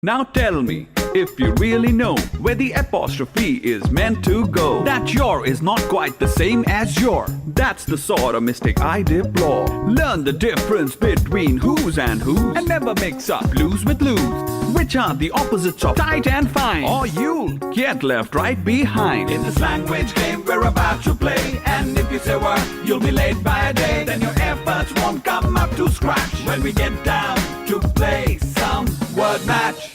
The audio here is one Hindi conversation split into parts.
Now tell me, if you really know where the apostrophe is meant to go, that your is not quite the same as your. That's the sort of mistake I deplore. Learn the difference between who's and who's, and never mix up blues with lose, which are the opposites of tight and fine, or you'll get left right behind. In this language game we're about to play, and if you say word, you'll be late by a day. Then your efforts won't come up to scratch when we get down to play some word match.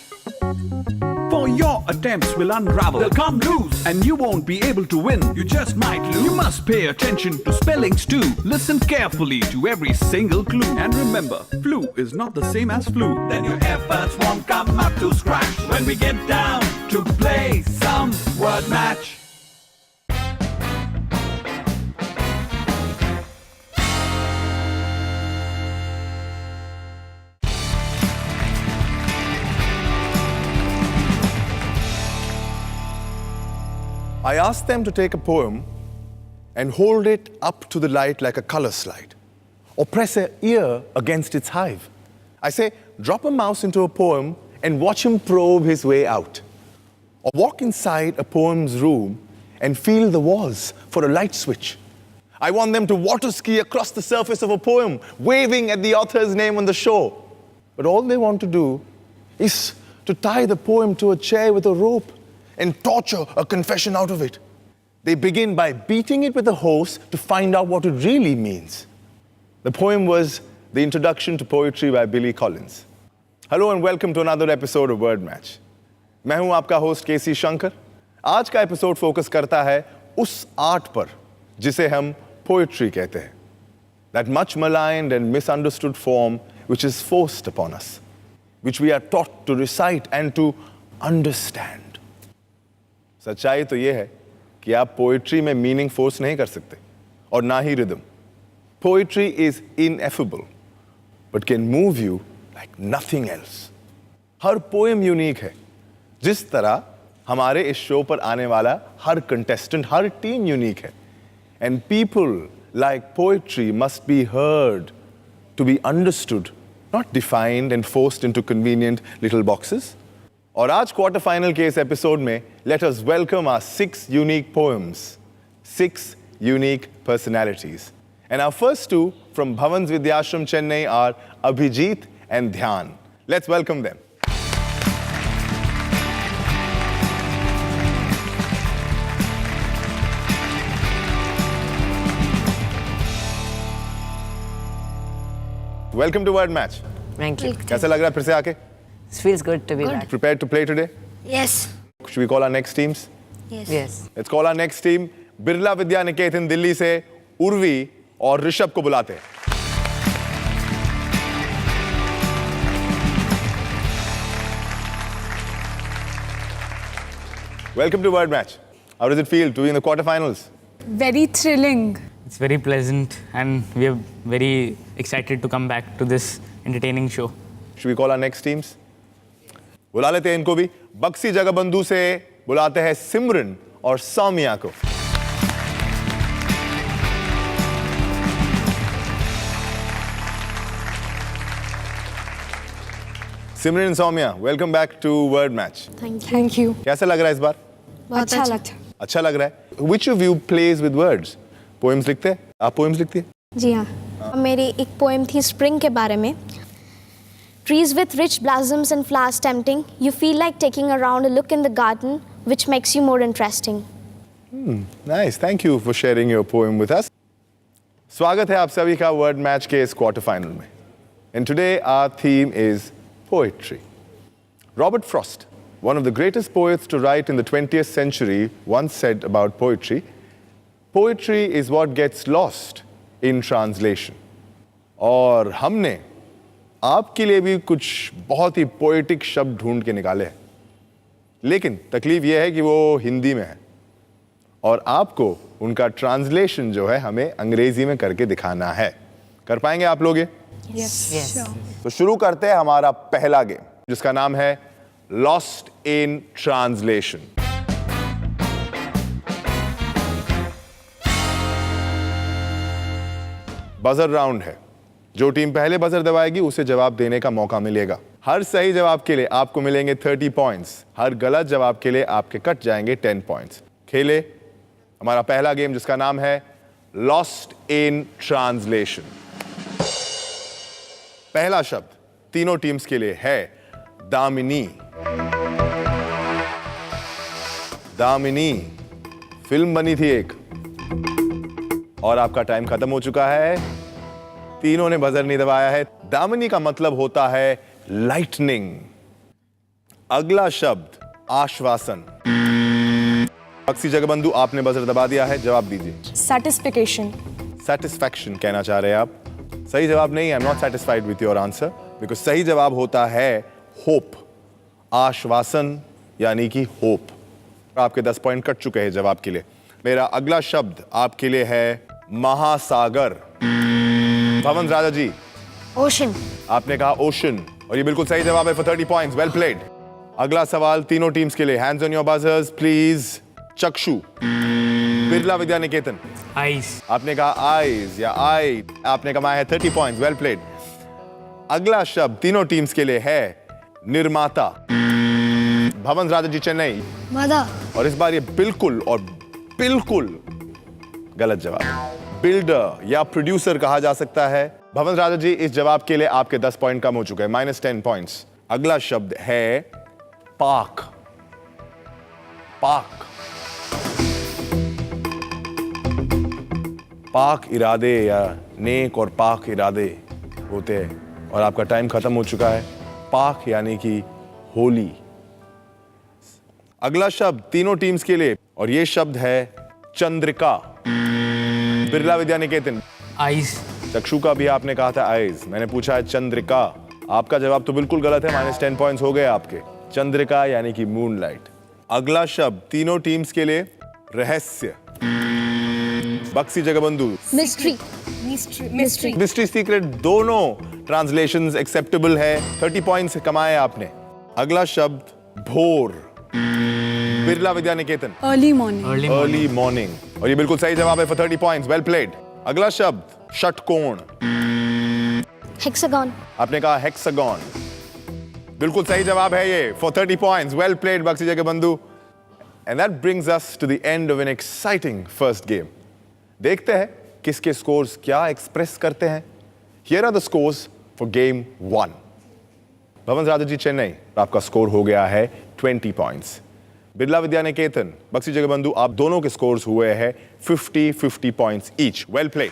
For your attempts will unravel, they'll come loose, and you won't be able to win. You just might lose. You must pay attention to spellings too. Listen carefully to every single clue, and remember, flu is not the same as flu. Then your efforts won't come up to scratch when we get down to play some word match. I asked them to take a poem and hold it up to the light like a color slide, or press an ear against its hive. I say, drop a mouse into a poem and watch him probe his way out. Or walk inside a poem's room and feel the walls for a light switch. I want them to water ski across the surface of a poem, waving at the author's name on the shore. But all they want to do is to tie the poem to a chair with a rope and torture a confession out of it. They begin by beating it with a hose to find out what it really means. The poem was The Introduction to Poetry by Billy Collins. Hello and welcome to another episode of Word Match. मैं हूं आपका होस्ट केसी शंकर. आज का एपिसोड फोकस करता है उस आर्ट पर जिसे हम पोएट्री कहते हैं. That much maligned and misunderstood form which is forced upon us, which we are taught to recite and to understand. सच्चाई तो ये है कि आप पोइट्री में मीनिंग फोर्स नहीं कर सकते और ना ही rhythm. Poetry is ineffable but can move you like nothing else. हर पोएम यूनिक है, जिस तरह हमारे इस शो पर आने वाला हर कंटेस्टेंट, हर टीम यूनिक है. And people like poetry must be heard to be understood, not defined and forced into convenient little boxes. और आज क्वार्टर फाइनल के इस एपिसोड में let us welcome our 6 unique poems, 6 unique personalities. And our first two from Bhavans Vidyashram Chennai are Abhijit and Dhyan. Let's welcome them. Welcome to Word Match. Thank you. कैसा लग रहा है फिर से आके? It feels good to be back. Prepared to play today? Yes. Should we call our next teams? Yes. Let's call our next team. Birla Vidya निकेतन दिल्ली से उर्वी और ऋषभ को बुलाते हैं. Welcome to Word Match. How does it feel to be in the quarterfinals? Very thrilling. It's very pleasant and we are very excited to come back to this entertaining show. Should we call our next teams? बुला लेते हैं इनको भी. बक्सी जगबंधु से बुलाते हैं सिमरन और सौम्या को. Simran and Saumya, welcome back to Word Match. Thank you. कैसा लग रहा है इस बार? अच्छा लगता है. अच्छा लग रहा है. Which of you plays with words? Poems लिखते हैं? आप पोएम्स लिखती है? जी हाँ. मेरी एक पोएम थी स्प्रिंग के बारे में. Trees with rich blossoms and flowers tempting, you feel like taking a round, a look in the garden, which makes you more interesting. Nice. Thank you for sharing your poem with us. स्वागत है आप सभी का वर्ड मैच के इस क्वार्टर फाइनल में. And today our theme is poetry. Robert Frost, one of the greatest poets to write in the 20th century, once said about poetry, poetry is what gets lost in translation. और हमने आपके लिए भी कुछ बहुत ही पोएटिक शब्द ढूंढ के निकाले हैं. लेकिन तकलीफ यह है कि वो हिंदी में है और आपको उनका ट्रांसलेशन जो है हमें अंग्रेजी में करके दिखाना है. कर पाएंगे आप लोग ये? Yes. तो शुरू करते हैं हमारा पहला गेम, जिसका नाम है lost in translation. Buzzer round है. जो टीम पहले बजर दबाएगी उसे जवाब देने का मौका मिलेगा. हर सही जवाब के लिए आपको मिलेंगे 30 पॉइंट्स, हर गलत जवाब के लिए आपके कट जाएंगे 10 पॉइंट्स। खेले हमारा पहला गेम जिसका नाम है लॉस्ट इन ट्रांसलेशन। पहला शब्द तीनों टीम्स के लिए है दामिनी। दामिनी फिल्म बनी थी एक, और आपका टाइम खत्म हो चुका है, तीनों ने बजर नहीं दबाया है। दामिनी का मतलब होता है लाइटनिंग। अगला शब्द आश्वासन। बक्सी जगबंधु आपने बजर दबा दिया है, जवाब दीजिए। Satisfaction. सेटिस्फैक्शन कहना चाह रहे हैं आप, सही जवाब नहीं। I am not satisfied with your answer because सही जवाब होता है होप। आश्वासन यानी कि होप। आपके 10 पॉइंट कट चुके हैं जवाब के लिए। मेरा अगला शब्द आपके लिए है महासागर। भवन राजा जी Ocean. आपने कहा ओशन, और ये बिल्कुल सही जवाब है फॉर 30 पॉइंट्स। Well played. अगला सवाल तीनों टीम्स के लिए, hands on your buzzers please. चक्षु। बिरला विद्या निकेतन Eyes. आपने कहा आईज या आई, आपने कमाया है 30 पॉइंट्स। Well played. अगला शब्द तीनों टीम्स के लिए है निर्माता। भवन राजा जी चेन्नई, Mother. और इस बार ये बिल्कुल और बिल्कुल गलत जवाब। बिल्डर या प्रोड्यूसर कहा जा सकता है। भवन राजा जी इस जवाब के लिए आपके 10 पॉइंट कम हो चुके हैं, -10 पॉइंट्स। अगला शब्द है पाक। पाक। पाक इरादे या नेक और पाक इरादे होते हैं, और आपका टाइम खत्म हो चुका है। पाक यानी कि होली। अगला शब्द तीनों टीम्स के लिए, और ये शब्द है चंद्रिका। बिरला विद्या निकेतन, Eyes. चक्षु का भी आपने कहा था आइज, मैंने पूछा है चंद्रिका। आपका जवाब तो बिल्कुल गलत है, -10 पॉइंट्स हो गए आपके। चंद्रिका यानी कि मूनलाइट। अगला शब्द तीनों टीम्स के लिए रहस्य। Bakshi Jagabandhu, Mystery. Mystery. Mystery secret, दोनों ट्रांसलेशंस एक्सेप्टेबल है। 30 पॉइंट्स कमाए आपने। अगला शब्द भोर। Birla Vidya Niketan, Early morning. Early morning. Early morning, और ये बिल्कुल सही जवाब है फॉर 30 पॉइंट्स। Well played. अगला शब्द षटकोण। Hexagon. आपने कहा हेक्सागन, बिल्कुल सही जवाब है ये for 30 points. Well played Baksi Jagabandhu. And that brings us to the end of an exciting first game. देखते हैं किसके स्कोर्स क्या एक्सप्रेस करते हैं। Here are the scores for game 1। Bhavan राजा जी चेन्नई, आपका स्कोर हो गया है 20 पॉइंट्स। बिरला विद्या निकेतन, बक्सी जगबंधु, आप दोनों के स्कोर्स हुए हैं 50-50 पॉइंट्स ईच। Well played.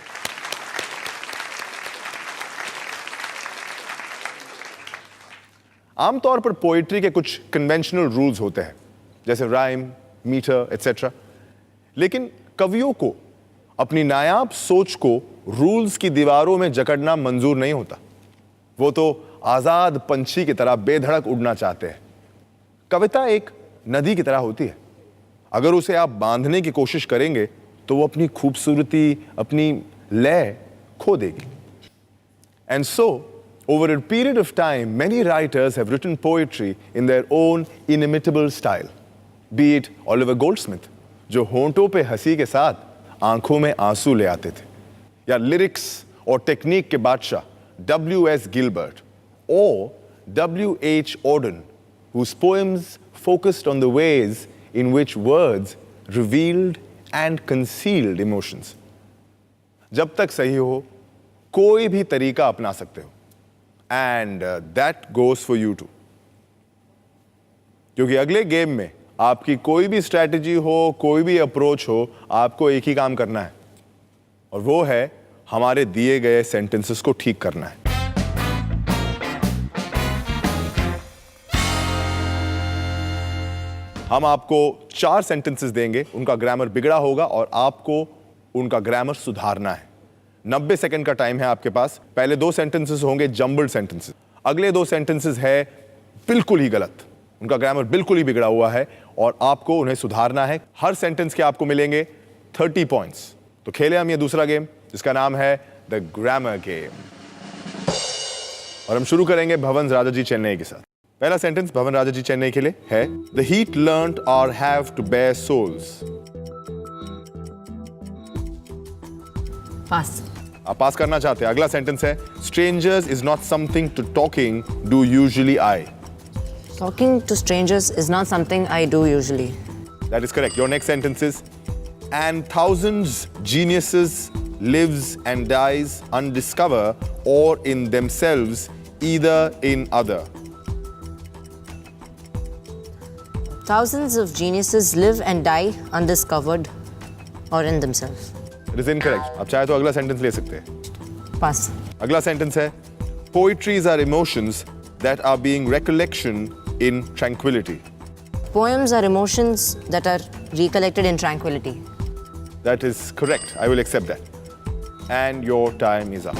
आमतौर पर पोएट्री के कुछ कन्वेंशनल रूल्स होते हैं, जैसे राइम, मीटर एटसेट्रा, लेकिन कवियों को अपनी नायाब सोच को रूल्स की दीवारों में जकड़ना मंजूर नहीं होता। वो तो आजाद पंछी की तरह बेधड़क उड़ना चाहते हैं। कविता एक नदी की तरह होती है, अगर उसे आप बांधने की कोशिश करेंगे तो वो अपनी खूबसूरती, अपनी लय खो देगी। And so over a period of time, many writers have written poetry in their own inimitable style. Be it Oliver Goldsmith, जो होंठों पे हंसी के साथ आंखों में आंसू ले आते थे, या लिरिक्स और टेक्निक के बादशाह W.S. Gilbert, or W.H. Auden, whose poems focused on the ways in which words revealed and concealed emotions. जब तक सही हो, कोई भी तरीका अपना सकते हो, and that goes for you too. क्योंकि अगले गेम में आपकी कोई भी स्ट्रैटेजी हो, कोई भी अप्रोच हो, आपको एक ही काम करना है, और वो है हमारे दिए गए सेंटेंसेस को ठीक करना है। हम आपको 4 सेंटेंसेस देंगे, उनका ग्रामर बिगड़ा होगा और आपको उनका ग्रामर सुधारना है। 90 सेकंड का टाइम है आपके पास। पहले 2 सेंटेंसेस होंगे जंबल्ड सेंटेंसेस, अगले 2 सेंटेंसेस है बिल्कुल ही गलत, उनका ग्रामर बिल्कुल ही बिगड़ा हुआ है और आपको उन्हें सुधारना है। हर सेंटेंस के आपको मिलेंगे 30 पॉइंट्स। तो खेले हम ये दूसरा गेम जिसका नाम है द ग्रामर गेम, और हम शुरू करेंगे भवन राजा जी चेन्नई के साथ। पहला सेंटेंस भवन राजा जी चेन्नई के लिए है, द हीट लर्न्ड और have to bear soles. Pass. आप पास करना चाहते हैं। अगला सेंटेंस है strangers is not something to talking do usually I. Talking to strangers is not something I do usually. That is correct. Your next sentence is and thousands geniuses lives and dies undiscovered or in themselves either in other. Thousands of geniuses live and die undiscovered or in themselves. It is incorrect. आप चाहे तो अगला सेंटेंस ले सकते हैं। Pass. अगला सेंटेंस है poetries are emotions that are being recollection in tranquility. Poems are emotions that are recollected in tranquility. That is correct. I will accept that. And your time is up.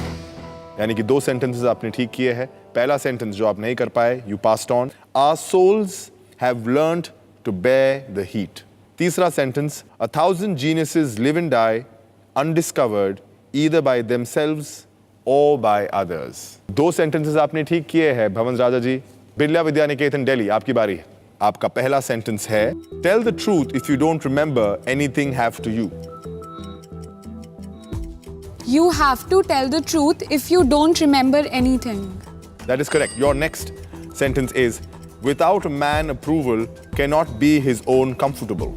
यानी कि 2 sentences आपने ठीक किए हैं। पहला sentence जो आप नहीं कर पाए, you passed on. Our souls have learned to bear the heat. तीसरा sentence, 1,000 geniuses live and die undiscovered either by themselves or by others. 2 sentences आपने ठीक किए हैं भवन राजा जी। बिरला विद्या निकेतन दिल्ली, आपकी बारी है। आपका पहला सेंटेंस है tell the truth if you don't remember anything have to you. You have to tell the truth if you don't remember anything. That is correct. Your next sentence is without a man approval cannot be his own comfortable.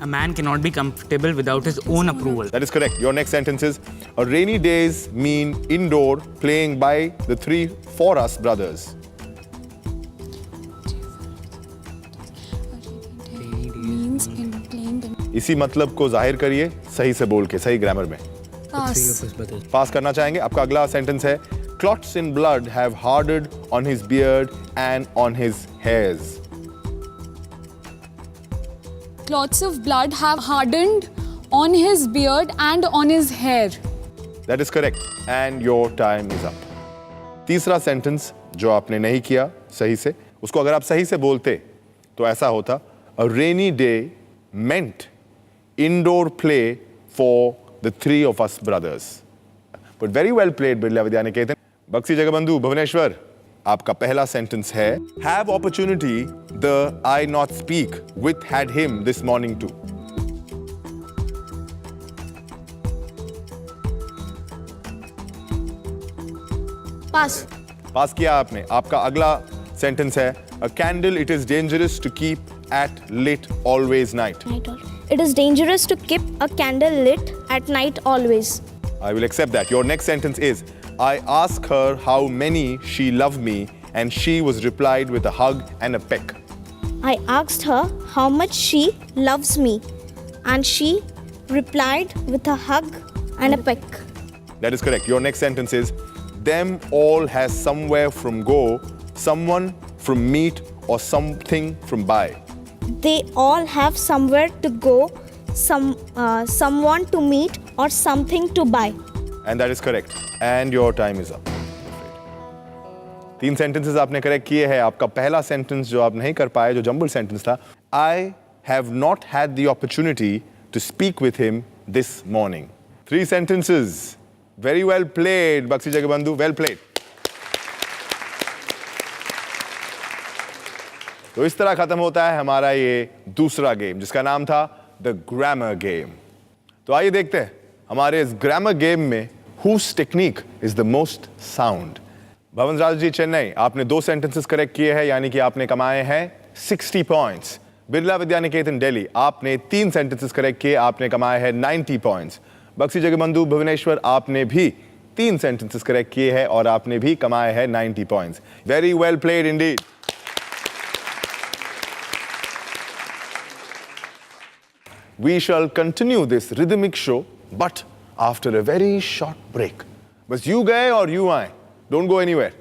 A man cannot be comfortable without his own approval. That is correct. Your next sentence is a rainy days mean indoor playing by the 3 for us brothers. Means in playing the इसी मतलब को जाहिर करिए सही से बोल के, सही ग्रामर में। pass. पास करना चाहेंगे। आपका अगला सेंटेंस है clots in blood have hardened on his beard and on his hairs. Clots of blood have hardened on his beard and on his hair. That is correct. And your time is up. तीसरा सेंटेंस जो आपने नहीं किया सही से, उसको अगर आप सही से बोलते तो ऐसा होता a rainy day meant indoor play for the 3 of us brothers. But very well played Birla Vidya निकेतन। बक्सी जगबंधु भुवनेश्वर, आपका पहला सेंटेंस है have opportunity the I not speak with had him this morning too. Pass. पास किया आपने। आपका अगला सेंटेंस है a candle it is dangerous to keep at lit always night. It is dangerous to keep a candle lit at night always. I will accept that. Your next sentence is I asked her how many she loved me and she was replied with a hug and a peck. I asked her how much she loves me, and she replied with a hug and a peck. That is correct. Your next sentence is them all has somewhere from go, someone from meet or something from buy. They all have somewhere to go, someone to meet, or something to buy. And that is correct. And your time is up. 3 sentences आपने करेक्ट किए हैं। आपका पहला सेंटेंस जो आप नहीं कर पाए, जो जंबल सेंटेंस था, I have not had the opportunity to speak with him this morning. 3 sentences. Very well played, Baksi Jagabandhu. Well played. तो इस तरह खत्म होता है हमारा ये दूसरा गेम जिसका नाम था द ग्रामर गेम। तो आइए देखते हैं हमारे इस ग्रामर गेम में whose technique is the most sound. भवन राज जी चेन्नई, आपने 2 सेंटेंसेस करेक्ट किए हैं, यानी कि आपने कमाए हैं 60 पॉइंट्स। बिरला विद्या निकेतन दिल्ली, आपने 3 सेंटेंसेस करेक्ट किए, आपने कमाए हैं 90 पॉइंट्स। बक्सी जगबंधु भुवनेश्वर, आपने भी 3 सेंटेंसेस करेक्ट किए हैं और आपने भी कमाए हैं 90 points. Very well played Indeed. We shall continue this rhythmic show, but after a very short break. बस you गए और you आए. Don't go anywhere.